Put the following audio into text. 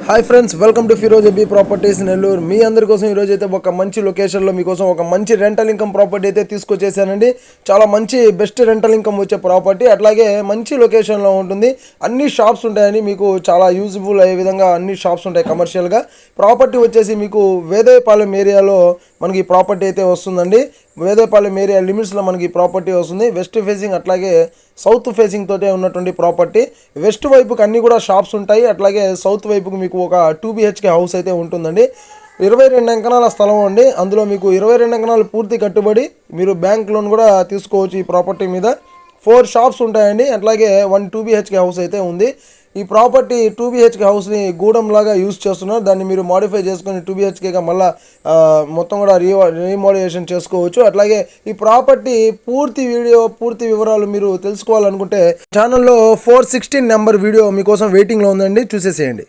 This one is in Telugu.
Hi friends, welcome to Firoz AB properties Nellore. మీ అందరి కోసం ఈరోజు అయితే ఒక మంచి లొకేషన్లో మీకోసం ఒక మంచి రెంటల్ ఇన్కమ్ ప్రాపర్టీ అయితే తీసుకొచ్చేసానండి. చాలా మంచి బెస్ట్ రెంటల్ ఇన్కమ్ వచ్చే ప్రాపర్టీ, అట్లాగే మంచి లొకేషన్లో ఉంటుంది. అన్ని షాప్స్ ఉంటాయని, మీకు చాలా యూజ్ఫుల్ అయ్యే విధంగా అన్ని షాప్స్ ఉంటాయి కమర్షియల్గా. ప్రాపర్టీ వచ్చేసి మీకు వేదేపాలెం ఏరియాలో మనకి ప్రాపర్టీ అయితే వస్తుందండి. వేదేపాలెం ఏరియా లిమిట్స్లో మనకి ప్రాపర్టీ వస్తుంది. వెస్ట్ ఫేసింగ్ అట్లాగే సౌత్ ఫేసింగ్ తోటే ఉన్నటువంటి ప్రాపర్టీ. వెస్ట్ వైపుకి అన్నీ కూడా షాప్స్ ఉంటాయి, అట్లాగే సౌత్ వైపుకి మీకు ఒక 2 BHK హౌస్ అయితే ఉంటుందండి. 22 ఎకరాల స్థలం అండి. అందులో మీకు 22 ఎకరాలు పూర్తి కట్టుబడి మీరు బ్యాంక్ లోన్ కూడా తీసుకోవచ్చు ఈ ప్రాపర్టీ మీద. 4 షాప్స్ ఉంటాయండి, అట్లాగే 1 2 BHK హౌస్ అయితే ఉంది. ఈ ప్రాపర్టీ 2 BHK హౌస్ని గూడెం లాగా యూజ్ చేస్తున్నారు. దాన్ని మీరు మాడిఫై చేసుకొని 2 BHKగా మళ్ళీ మొత్తం కూడా రీమోడిఫికేషన్ చేసుకోవచ్చు. అట్లాగే ఈ ప్రాపర్టీ పూర్తి వివరాలు మీరు తెలుసుకోవాలనుకుంటే ఛానల్లో 416 నెంబర్ వీడియో మీకోసం వెయిటింగ్లో ఉందండి, చూసేసేయండి.